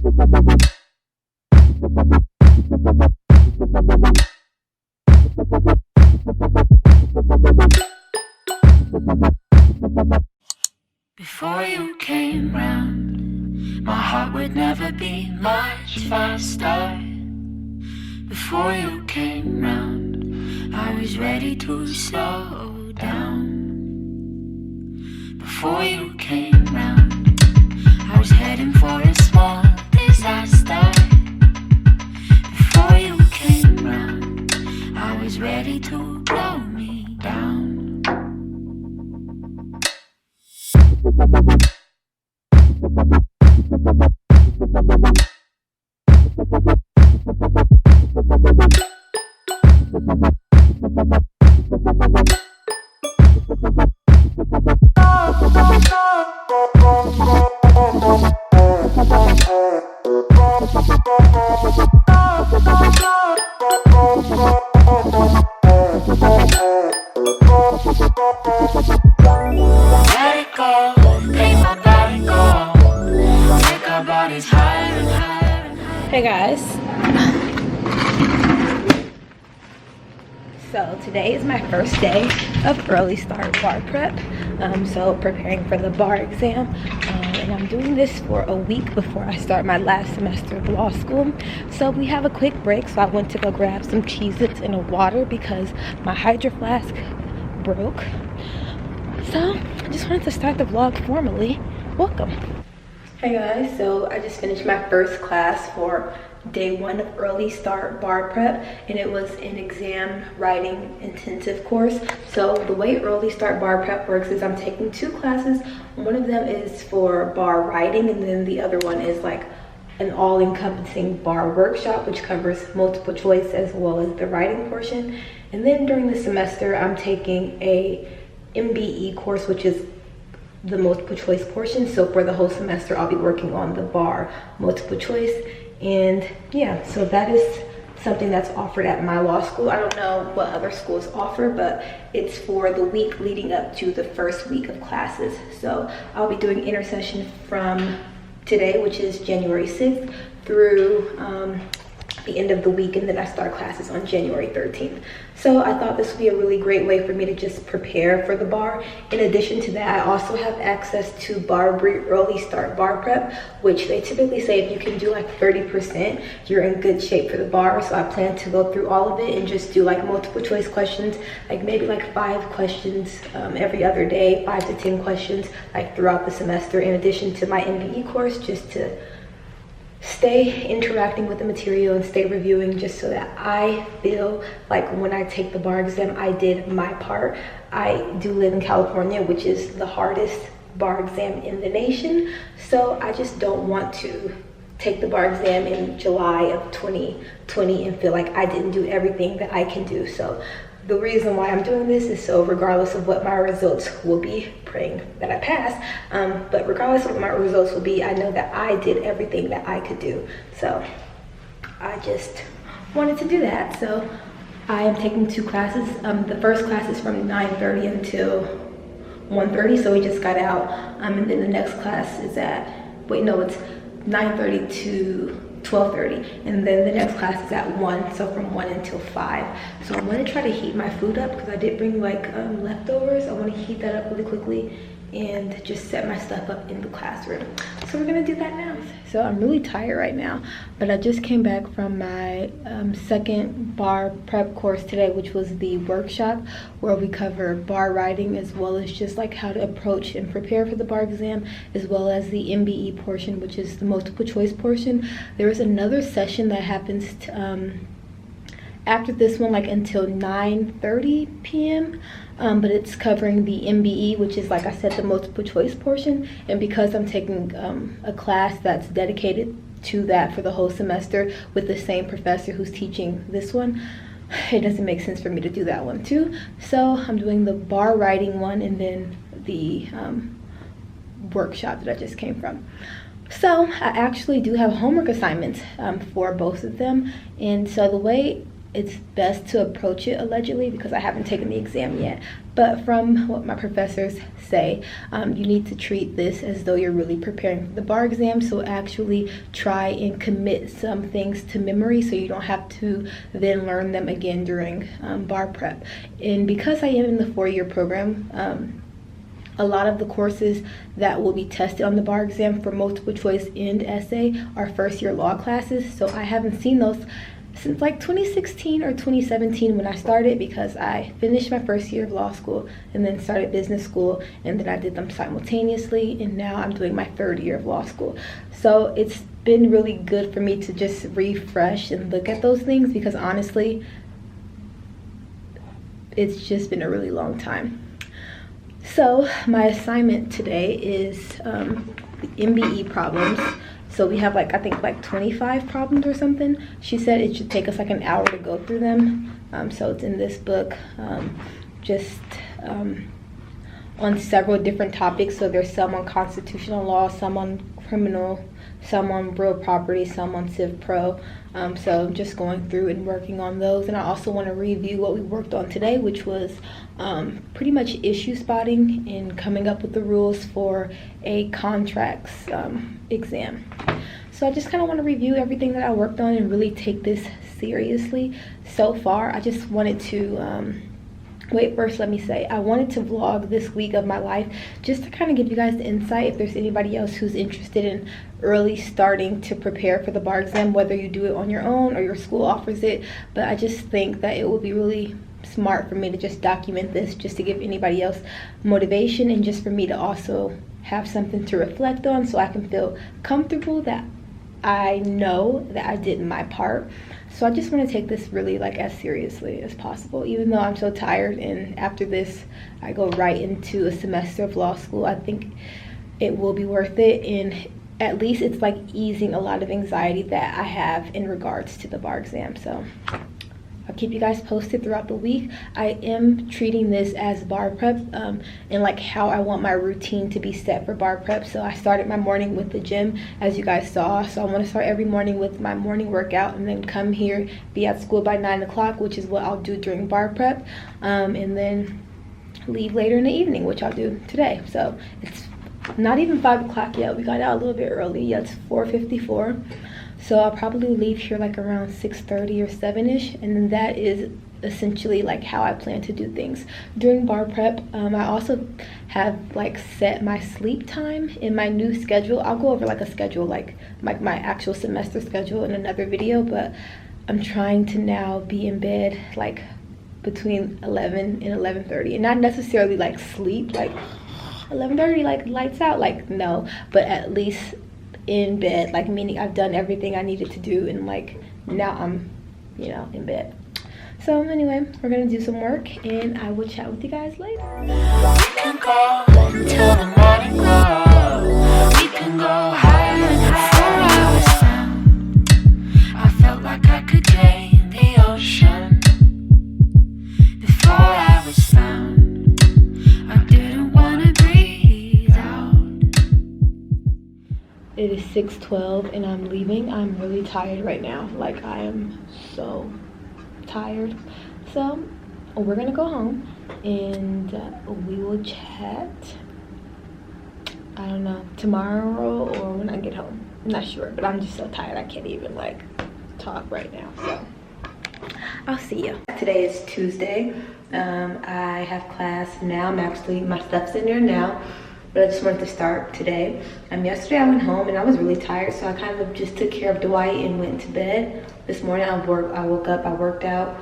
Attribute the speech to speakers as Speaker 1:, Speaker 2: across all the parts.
Speaker 1: Before you came round, my heart would never be much faster. Before you came round, I was ready to slow down. Before you came round, I was heading for a small disaster. Before you came round, I was ready to blow me down. Let it go, make my body go. Make our bodies higher and higher and higher.
Speaker 2: Hey guys, so today is my first day of early start bar prep, so preparing for the bar exam, and I'm doing this for a week before I start my last semester of law school. So we have a quick break, so I went to go grab some Cheez-Its and a water because my Hydro Flask broke. So I just wanted to start the vlog formally. Welcome. Hey guys, so I just finished my first class for day 1 of early start bar prep, and it was an exam writing intensive course. So the way early start bar prep works is I'm taking 2 classes. One of them is for bar writing, and then the other one is like an all-encompassing bar workshop, which covers multiple choice as well as the writing portion. And then during the semester, I'm taking a MBE course, which is the multiple choice portion. So for the whole semester, I'll be working on the bar multiple choice. And yeah, so that is something that's offered at my law school. I don't know what other schools offer, but it's for the week leading up to the first week of classes. So I'll be doing intersession from today, which is January 6th, through the end of the week, and then I start classes on January 13th. So I thought this would be a really great way for me to just prepare for the bar. In addition to that, I also have access to early start bar prep, which they typically say if you can do like 30%, you're in good shape for the bar. So I plan to go through all of it and just do like multiple choice questions, like maybe like 5 questions every other day, 5 to 10 questions like throughout the semester, in addition to my MBE course, just to stay interacting with the material and stay reviewing, just so that I feel like when I take the bar exam, I did my part. I do live in California, which is the hardest bar exam in the nation. So I just don't want to take the bar exam in July of 2020 and feel like I didn't do everything that I can do. So the reason why I'm doing this is so regardless of what my results will be, praying that I pass, but regardless of what my results will be, I know that I did everything that I could do. So I just wanted to do that. So I am taking 2 classes. The first class is from 9:30 until 1:30, so we just got out, and then the next class is at, wait, no, it's 9:30 to 12:30, and then the next class is at 1, so from 1 until 5. So I'm going to try to heat my food up because I did bring like leftovers. I want to heat that up really quickly and just set my stuff up in the classroom. So we're gonna do that now. So I'm really tired right now, but I just came back from my second bar prep course today, which was the workshop where we cover bar writing as well as just like how to approach and prepare for the bar exam, as well as the MBE portion, which is the multiple choice portion. There is another session that happens after this one, like until 9:30 p.m. But it's covering the MBE, which is, like I said, the multiple choice portion. And because I'm taking a class that's dedicated to that for the whole semester with the same professor who's teaching this one, it doesn't make sense for me to do that one too. So I'm doing the bar writing one and then the workshop that I just came from. So I actually do have homework assignments for both of them. And so the way it's best to approach it allegedly, because I haven't taken the exam yet, but from what my professors say, you need to treat this as though you're really preparing for the bar exam. So actually try and commit some things to memory so you don't have to then learn them again during bar prep. And because I am in the 4-year program, a lot of the courses that will be tested on the bar exam for multiple choice and essay are first-year law classes. So I haven't seen those since like 2016 or 2017 when I started, because I finished my first year of law school and then started business school, and then I did them simultaneously, and now I'm doing my 3rd year of law school. So it's been really good for me to just refresh and look at those things, because honestly, it's just been a really long time. So my assignment today is MBE problems. So we have like, I think like 25 problems or something. She said it should take us like an hour to go through them. So it's in this book, on several different topics. So there's some on constitutional law, some on criminal, some on real property, some on Civ Pro. So just going through and working on those. And I also want to review what we worked on today, which was pretty much issue spotting and coming up with the rules for a contracts exam. So I just kind of want to review everything that I worked on and really take this seriously. So far, I just wanted to wait, first let me say, I wanted to vlog this week of my life just to kind of give you guys the insight if there's anybody else who's interested in early starting to prepare for the bar exam, whether you do it on your own or your school offers it. But I just think that it would be really smart for me to just document this, just to give anybody else motivation, and just for me to also have something to reflect on, so I can feel comfortable that I know that I did my part. So I just want to take this really like as seriously as possible, even though I'm so tired, and after this I go right into a semester of law school. I think it will be worth it, and at least it's like easing a lot of anxiety that I have in regards to the bar exam. So I'll keep you guys posted throughout the week. I am treating this as bar prep, and like how I want my routine to be set for bar prep. So I started my morning with the gym, as you guys saw. So I want to start every morning with my morning workout, and then come here, be at school by 9 o'clock, which is what I'll do during bar prep, and then leave later in the evening, which I'll do today. So it's not even 5 o'clock yet. We got out a little bit early. Yeah, it's 4:54. So I'll probably leave here like around 6:30 or 7ish, and then that is essentially like how I plan to do things during bar prep. I also have like set my sleep time in my new schedule. I'll go over like a schedule, like my actual semester schedule in another video, but I'm trying to now be in bed like between 11 and 11:30, and not necessarily like sleep like 11:30 like lights out, like no, but at least in bed, like meaning I've done everything I needed to do, and like now I'm, you know, in bed. So anyway, we're gonna do some work, and I will chat with you guys later.
Speaker 1: We can go until the morning glow. We can go higher and before I was found, I felt like I could gain the ocean. Before I was found, I didn't wanna breathe out.
Speaker 2: It is 6:12 and I'm leaving. I'm really tired right now. Like, I am so tired. So we're gonna go home, and we will chat, I don't know, tomorrow or when I get home. I'm not sure, but I'm just so tired I can't even like talk right now. So I'll see you. Today is Tuesday. I have class now. My stuff's in there now, but I just wanted to start today. Yesterday I went home and I was really tired, so I kind of just took care of Dwight and went to bed. This morning I woke up, I worked out.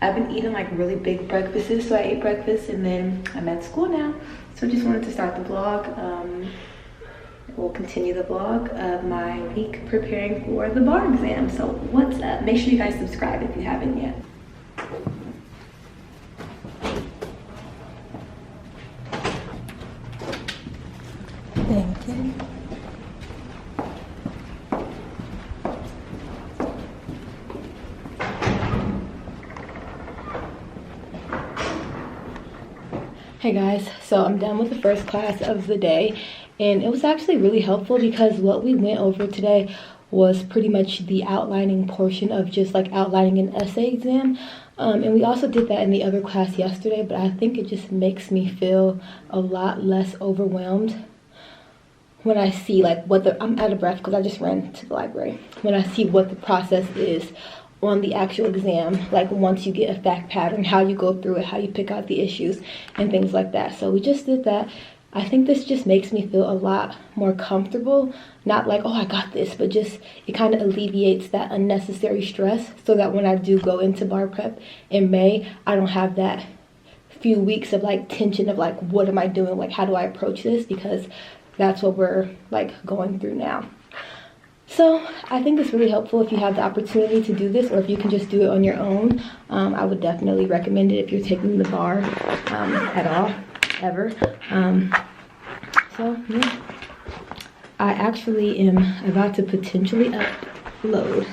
Speaker 2: I've been eating like really big breakfasts, so I ate breakfast, and then I'm at school now. So I just wanted to start the vlog. We'll continue the vlog of my week preparing for the bar exam. So what's up? Make sure you guys subscribe if you haven't yet. Thank you. Hey guys, so I'm done with the first class of the day, and it was actually really helpful because what we went over today was pretty much the outlining portion of just like outlining an essay exam. And we also did that in the other class yesterday, but I think it just makes me feel a lot less overwhelmed when I see like I'm out of breath because I just ran to the library. When I see what the process is on the actual exam, like once you get a fact pattern, how you go through it, how you pick out the issues and things like that. So we just did that. I think this just makes me feel a lot more comfortable, not like, oh, I got this, but just it kind of alleviates that unnecessary stress so that when I do go into bar prep in May, I don't have that few weeks of like tension of like, what am I doing? Like, how do I approach this? Because that's what we're like going through now. So I think it's really helpful if you have the opportunity to do this, or if you can just do it on your own. I would definitely recommend it if you're taking the bar at all, ever. So yeah, I actually am about to potentially upload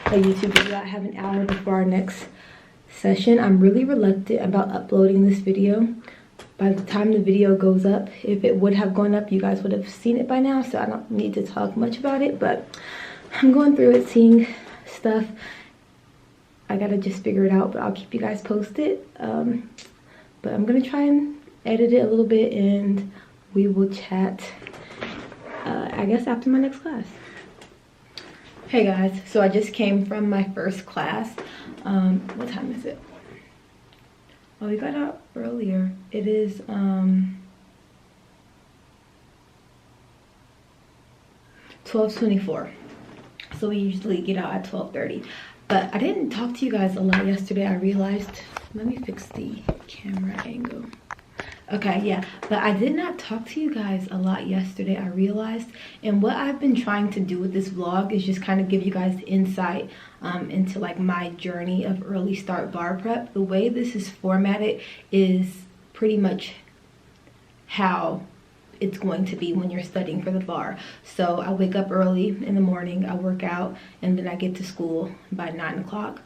Speaker 2: a YouTube video. I have an hour before our next session. I'm really reluctant about uploading this video. By the time the video goes up, if it would have gone up, you guys would have seen it by now, so I don't need to talk much about it, but I'm going through it, seeing stuff. I gotta just figure it out, but I'll keep you guys posted. But I'm gonna try and edit it a little bit, and we will chat, I guess, after my next class. Hey guys, so I just came from my first class. What time is it? Oh, we got out earlier. It is 12:24. So we usually get out at 12:30. But I didn't talk to you guys a lot yesterday. I realized, let me fix the camera angle. Okay, yeah, but I did not talk to you guys a lot yesterday, I realized. And what I've been trying to do with this vlog is just kind of give you guys insight into like my journey of early start bar prep. The way this is formatted is pretty much how it's going to be when you're studying for the bar. So I wake up early in the morning, I work out, and then I get to school by 9 o'clock.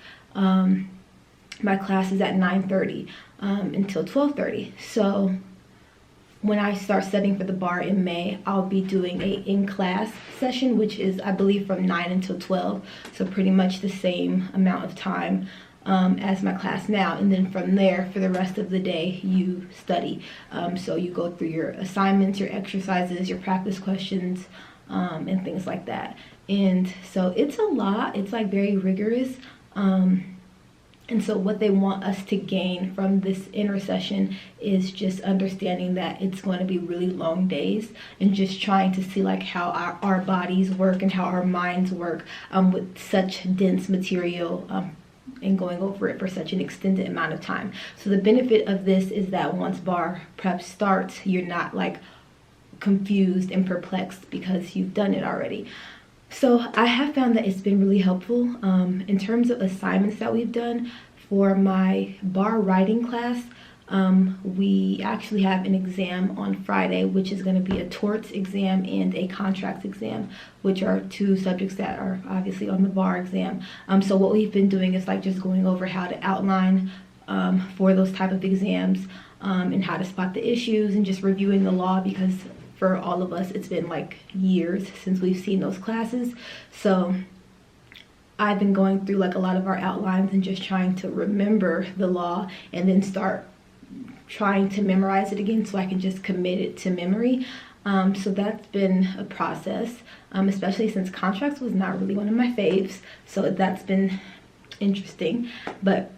Speaker 2: My class is at 9:30 until 12:30. So when I start studying for the bar in May, I'll be doing a in-class session, which is, I believe, from 9 until 12. So pretty much the same amount of time as my class now. And then from there, for the rest of the day, you study. So you go through your assignments, your exercises, your practice questions, and things like that. And so it's a lot. It's like very rigorous. And so what they want us to gain from this intersession is just understanding that it's going to be really long days, and just trying to see like how our bodies work and how our minds work with such dense material and going over it for such an extended amount of time. So the benefit of this is that once bar prep starts, you're not like confused and perplexed because you've done it already. So I have found that it's been really helpful in terms of assignments that we've done. For my bar writing class, we actually have an exam on Friday, which is going to be a torts exam and a contracts exam, which are two subjects that are obviously on the bar exam. So what we've been doing is like just going over how to outline for those type of exams, and how to spot the issues, and just reviewing the law, because for all of us, it's been like years since we've seen those classes. So I've been going through like a lot of our outlines and just trying to remember the law, and then start trying to memorize it again so I can just commit it to memory. So that's been a process, especially since contracts was not really one of my faves. So that's been interesting, but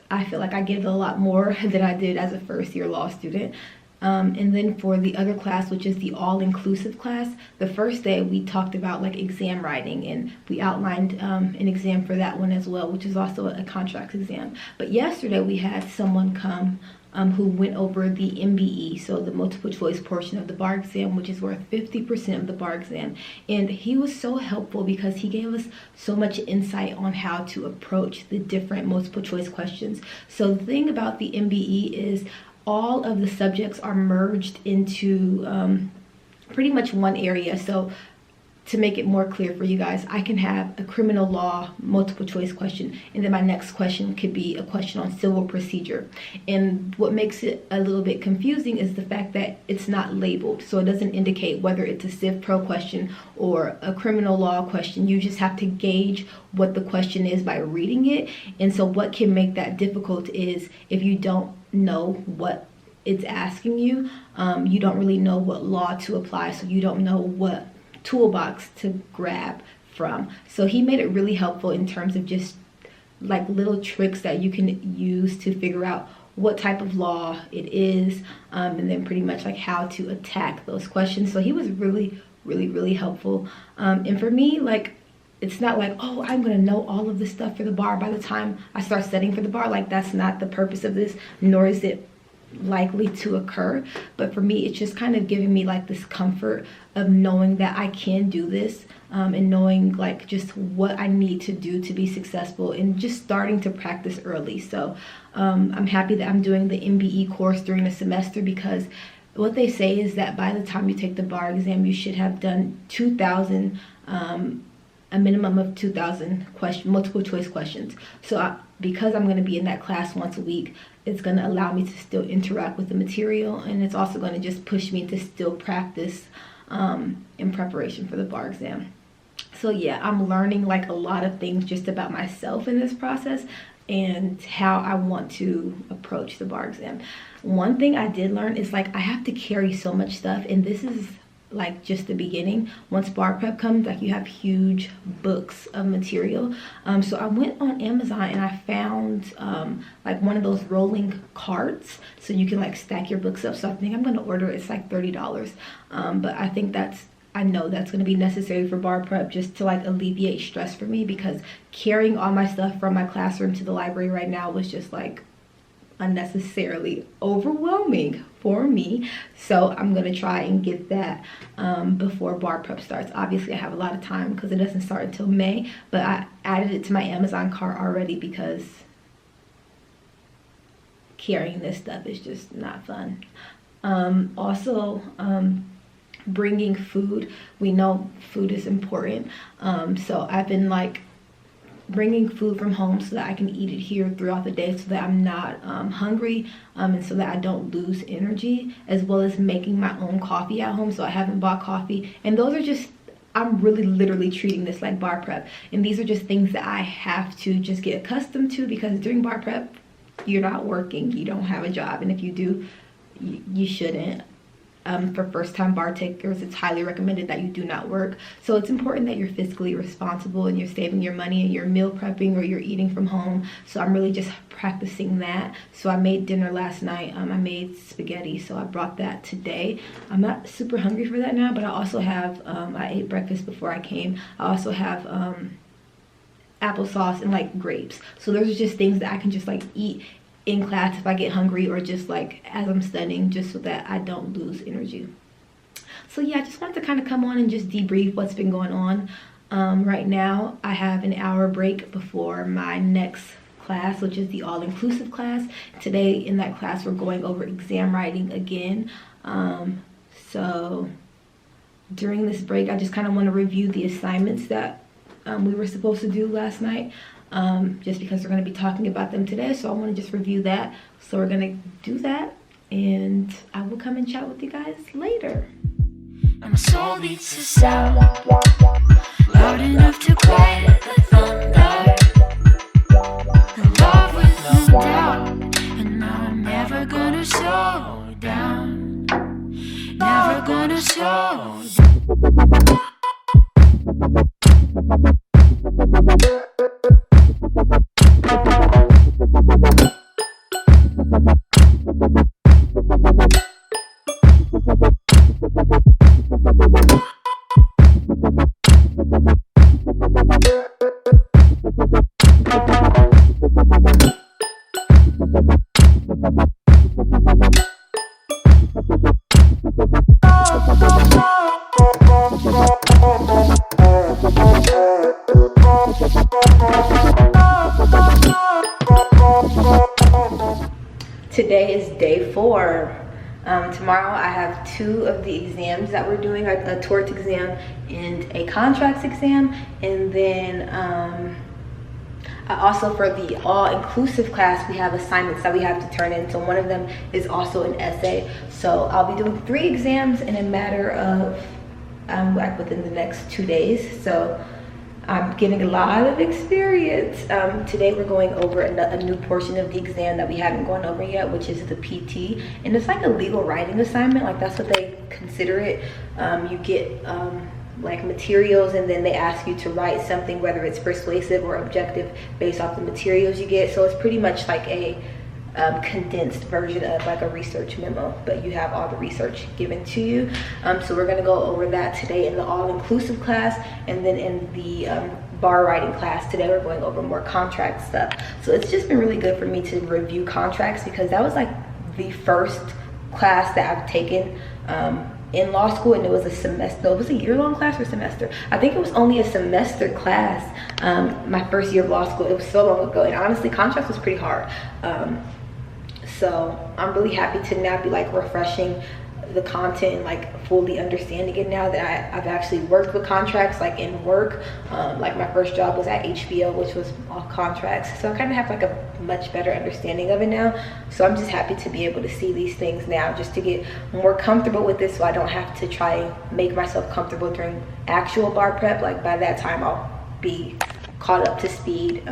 Speaker 2: I feel like I get a lot more than I did as a first-year law student. And then for the other class, which is the all-inclusive class, the first day we talked about like exam writing, and we outlined an exam for that one as well, which is also a contracts exam. But yesterday we had someone come who went over the MBE, so the multiple choice portion of the bar exam, which is worth 50% of the bar exam. And he was so helpful because he gave us so much insight on how to approach the different multiple choice questions. So the thing about the MBE is all of the subjects are merged into pretty much one area. So to make it more clear for you guys, I can have a criminal law multiple choice question, and then my next question could be a question on civil procedure. And what makes it a little bit confusing is the fact that it's not labeled, so it doesn't indicate whether it's a Civ Pro question or a criminal law question. You just have to gauge what the question is by reading it. And so what can make that difficult is if you don't know what it's asking you, you don't really know what law to apply, so you don't know what toolbox to grab from. So he made it really helpful in terms of just like little tricks that you can use to figure out what type of law it is, and then pretty much like how to attack those questions. So he was really helpful. And for me, like, it's not like, oh, I'm gonna know all of this stuff for the bar by the time I start studying for the bar. Like, that's not the purpose of this, nor is it likely to occur. But for me, it's just kind of giving me like this comfort of knowing that I can do this, and knowing like just what I need to do to be successful, and just starting to practice early. So I'm happy that I'm doing the MBE course during the semester, because what they say is that by the time you take the bar exam, you should have done 2,000 a minimum of 2,000 multiple choice questions. So because I'm going to be in that class once a week, it's going to allow me to still interact with the material, and it's also going to just push me to still practice in preparation for the bar exam. So yeah, I'm learning like a lot of things just about myself in this process and how I want to approach the bar exam. One thing I did learn is like I have to carry so much stuff, and this is like just the beginning. Once bar prep comes, like you have huge books of material. So I went on Amazon and I found like one of those rolling carts, so you can like stack your books up. So I think I'm gonna order it. It's like $30, but I think I know that's going to be necessary for bar prep, just to like alleviate stress for me, because carrying all my stuff from my classroom to the library right now was just like unnecessarily overwhelming for me. So I'm going to try and get that before bar prep starts. Obviously I have a lot of time because it doesn't start until May, but I added it to my Amazon cart already because carrying this stuff is just not fun. Also, bringing food. We know food is important, so I've been like bringing food from home so that I can eat it here throughout the day, so that I'm not hungry, and so that I don't lose energy, as well as making my own coffee at home. So I haven't bought coffee, and those are just, I'm really literally treating this like bar prep, and these are just things that I have to just get accustomed to, because during bar prep you're not working, you don't have a job, and if you do, you shouldn't. For first-time bar takers, it's highly recommended that you do not work. So it's important that you're fiscally responsible and you're saving your money and you're meal prepping or you're eating from home. So I'm really just practicing that. So I made dinner last night. I made spaghetti, so I brought that today. I'm not super hungry for that now, but I also have, I ate breakfast before I came. I also have applesauce and like grapes. So those are just things that I can just like eat in class if I get hungry, or just like as I'm studying, just so that I don't lose energy. So yeah, I just wanted to kind of come on and just debrief what's been going on. Right now I have an hour break before my next class, which is the all-inclusive class. Today in that class we're going over exam writing again. So during this break I just kind of want to review the assignments that we were supposed to do last night. Just because we're going to be talking about them today, so I want to just review that. So we're going to do that, and I will come and chat with you guys later.
Speaker 1: And my soul beats a sound loud enough to quiet the thunder. In love with no doubt, and now I'm never gonna slow down. Never gonna slow down.
Speaker 2: Today is day 4 Tomorrow I have 2 of the exams that we're doing, a torts exam and a contracts exam. And then I also, for the all-inclusive class, we have assignments that we have to turn in. So one of them is also an essay. So I'll be doing 3 exams in a matter of like within the next 2 days. So I'm getting a lot of experience. Today we're going over a new portion of the exam that we haven't gone over yet, which is the PT. And it's like a legal writing assignment, like that's what they consider it. You get like materials, and then they ask you to write something, whether it's persuasive or objective, based off the materials you get. So it's pretty much like a condensed version of like a research memo, but you have all the research given to you. So we're going to go over that today in the all-inclusive class, and then in the bar writing class today we're going over more contract stuff. So it's just been really good for me to review contracts, because that was like the first class that I've taken in law school, and it was a semester. No, it was a year-long class or semester. I think it was only a semester class my first year of law school. It was so long ago, and honestly contracts was pretty hard. So I'm really happy to now be like refreshing the content and like fully understanding it now that I've actually worked with contracts like in work. Like my first job was at HBO, which was all contracts. So I kind of have like a much better understanding of it now. So I'm just happy to be able to see these things now, just to get more comfortable with this, so I don't have to try and make myself comfortable during actual bar prep. Like by that time I'll be caught up to speed.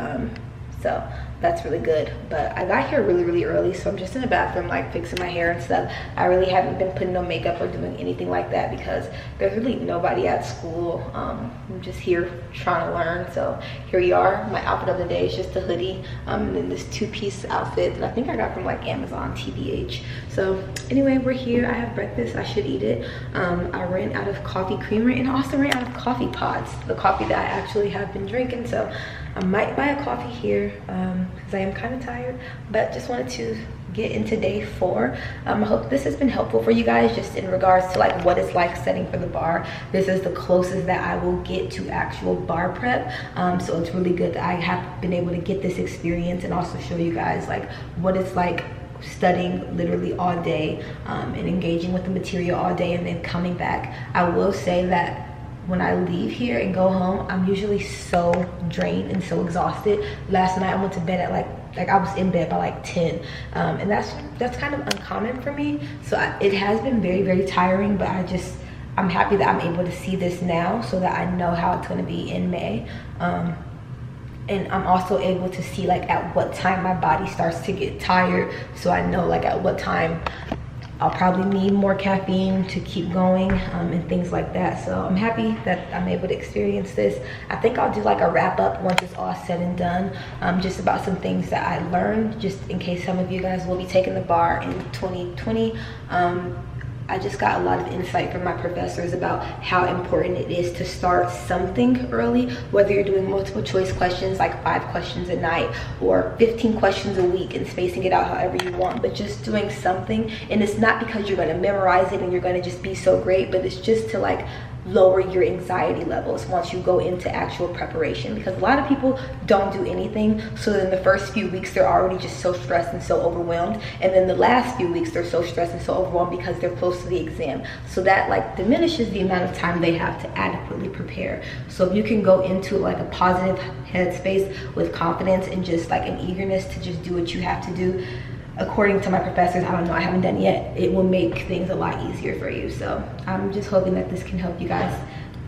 Speaker 2: So that's really good. But I got here really early, so I'm just in the bathroom like fixing my hair and stuff. I really haven't been putting on makeup or doing anything like that, because there's really nobody at school. I'm just here trying to learn. So here you are. My outfit of the day is just a hoodie, and then this 2-piece outfit that I think I got from like Amazon, TBH. So anyway, we're here. I have breakfast. I should eat it. I ran out of coffee creamer, and I also ran out of coffee pods, the coffee that I actually have been drinking. So I might buy a coffee here because I am kind of tired, but just wanted to get into day 4. I hope this has been helpful for you guys, just in regards to like what it's like studying for the bar. This is the closest that I will get to actual bar prep. So it's really good that I have been able to get this experience, and also show you guys like what it's like studying literally all day, and engaging with the material all day, and then coming back. I will say that when I leave here and go home, I'm usually so drained and so exhausted. Last night I went to bed at like I was in bed by like 10, and that's kind of uncommon for me. So it has been very tiring, but I'm happy that I'm able to see this now, so that I know how it's going to be in May. And I'm also able to see like at what time my body starts to get tired, so I know like at what time I'll probably need more caffeine to keep going, and things like that. So I'm happy that I'm able to experience this. I think I'll do like a wrap up once it's all said and done, just about some things that I learned, just in case some of you guys will be taking the bar in 2020. I just got a lot of insight from my professors about how important it is to start something early, whether you're doing multiple choice questions like 5 questions a night or 15 questions a week, and spacing it out however you want, but just doing something. And it's not because you're going to memorize it and you're going to just be so great, but it's just to like lower your anxiety levels once you go into actual preparation, because a lot of people don't do anything. So in the first few weeks they're already just so stressed and so overwhelmed, and then the last few weeks they're so stressed and so overwhelmed because they're close to the exam. So that like diminishes the amount of time they have to adequately prepare. So if you can go into like a positive headspace with confidence and just like an eagerness to just do what you have to do, according to my professors, I don't know, I haven't done it yet, it will make things a lot easier for you. So I'm just hoping that this can help you guys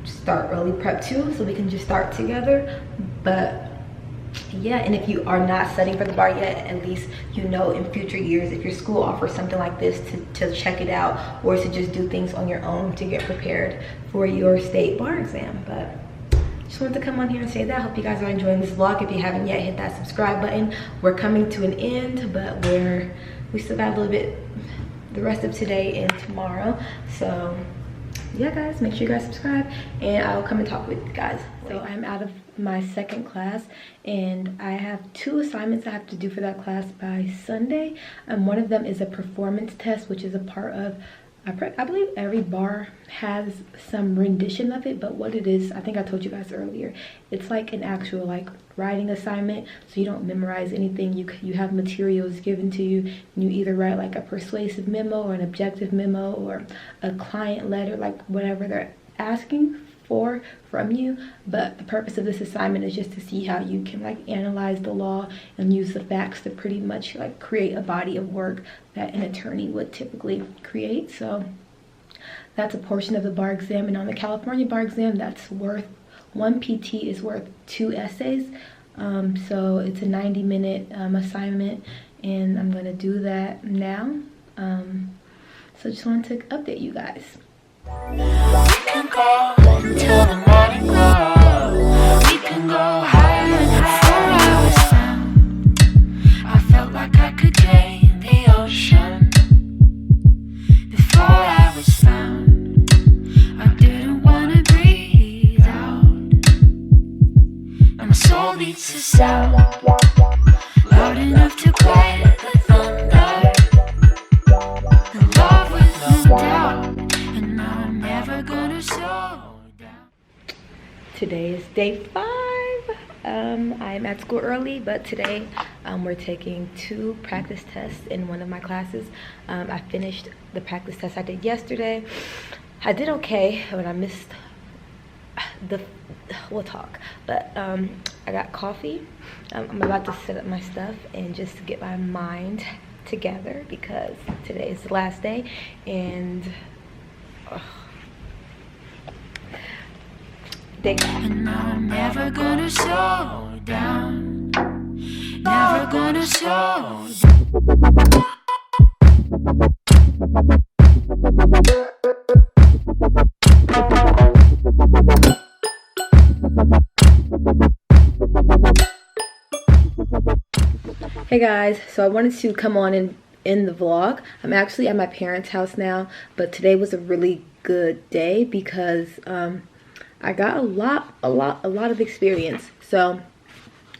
Speaker 2: start early prep too, so we can just start together. But yeah, and if you are not studying for the bar yet, at least you know in future years, if your school offers something like this, to check it out, or to just do things on your own to get prepared for your state bar exam. But just wanted to come on here and say that. I hope you guys are enjoying this vlog. If you haven't yet, hit that subscribe button. We're coming to an end, but we still got a little bit the rest of today and tomorrow. So yeah guys, make sure you guys subscribe, and I'll come and talk with you guys. So I'm out of my second class, and I have 2 assignments I have to do for that class by Sunday. One of them is a performance test, which is a part of I believe every bar has some rendition of it, but what it is, I think I told you guys earlier, it's like an actual like writing assignment. So you don't memorize anything. You have materials given to you, and you either write like a persuasive memo or an objective memo or a client letter, like whatever they're asking for from you. But the purpose of this assignment is just to see how you can like analyze the law and use the facts to pretty much like create a body of work that an attorney would typically create. So that's a portion of the bar exam, and on the California bar exam, that's worth one PT is worth 2 essays. So it's a 90-minute assignment, and I'm going to do that now. So just wanted to update you guys.
Speaker 1: We can go until the morning glow. We can go higher before I was found. I felt like I could gain the ocean before I was found. I didn't wanna breathe out. Now my soul beats the sound loud enough to quiet the thunder. The love with no doubt.
Speaker 2: Today is day 5. I'm at school early, but today we're taking 2 practice tests in one of my classes. I finished the practice test I did yesterday. I did okay, but I missed we'll talk. But I got coffee. I'm about to set up my stuff and just get my mind together because today is the last day, and
Speaker 1: and I'm never gonna slow down. Never gonna slow down.
Speaker 2: Hey guys, so I wanted to come on and end the vlog. I'm actually at my parents' house now, but today was a really good day because I got a lot of experience. So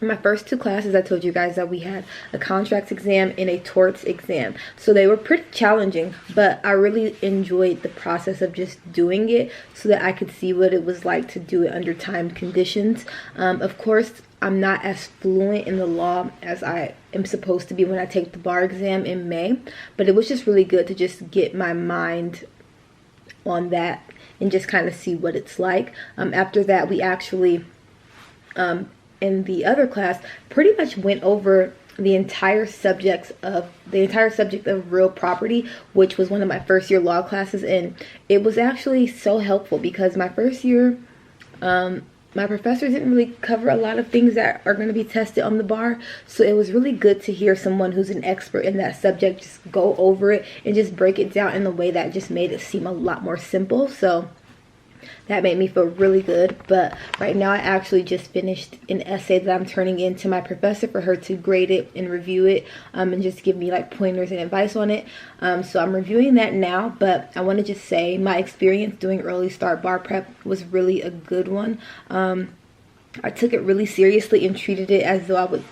Speaker 2: in my first 2 classes, I told you guys that we had a contracts exam and a torts exam. So they were pretty challenging, but I really enjoyed the process of just doing it so that I could see what it was like to do it under timed conditions. Of course, I'm not as fluent in the law as I am supposed to be when I take the bar exam in May, but it was just really good to just get my mind on that and just kind of see what it's like. After that, we actually in the other class pretty much went over the entire subject of real property, which was one of my first year law classes, and it was actually so helpful because my first year my professor didn't really cover a lot of things that are going to be tested on the bar. So it was really good to hear someone who's an expert in that subject just go over it and just break it down in a way that just made it seem a lot more simple. So that made me feel really good. But right now I actually just finished an essay that I'm turning in to my professor for her to grade it and review it, and just give me like pointers and advice on it. So I'm reviewing that now, but I want to just say my experience doing early start bar prep was really a good one. I took it really seriously and treated it as though I would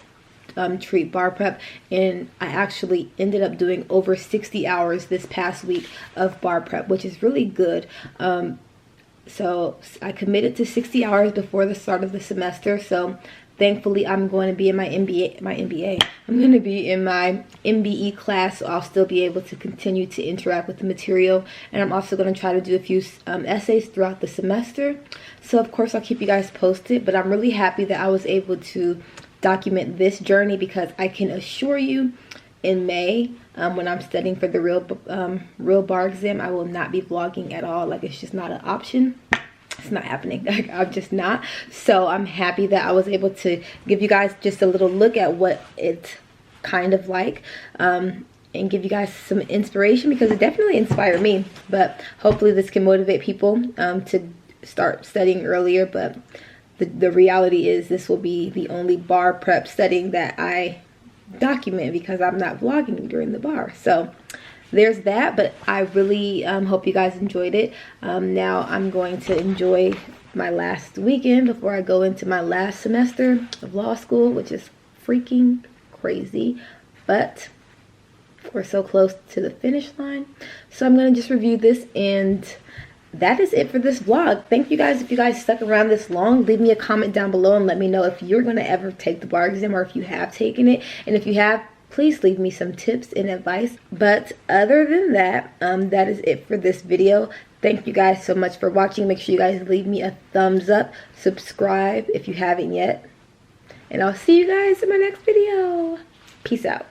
Speaker 2: treat bar prep, and I actually ended up doing over 60 hours this past week of bar prep, which is really good. So I committed to 60 hours before the start of the semester. So thankfully I'm going to be in I'm going to be in my MBE class, so I'll still be able to continue to interact with the material. And I'm also going to try to do a few essays throughout the semester. So of course I'll keep you guys posted, but I'm really happy that I was able to document this journey because I can assure you in May, when I'm studying for the real bar exam, I will not be vlogging at all. Like, it's just not an option. It's not happening. Like, I'm just not. So I'm happy that I was able to give you guys just a little look at what it's kind of like, and give you guys some inspiration because it definitely inspired me. But hopefully this can motivate people to start studying earlier. But the reality is this will be the only bar prep studying that I document because I'm not vlogging during the bar. So there's that, but I really hope you guys enjoyed it. Now I'm going to enjoy my last weekend before I go into my last semester of law school, which is freaking crazy. But We're so close to the finish line. So I'm going to just review this, and that is it for this vlog. Thank you guys. If you guys stuck around this long, leave me a comment down below and let me know if you're going to ever take the bar exam or if you have taken it. And if you have, please leave me some tips and advice. But other than that, that is it for this video. Thank you guys so much for watching. Make sure you guys leave me a thumbs up. Subscribe if you haven't yet. And I'll see you guys in my next video. Peace out.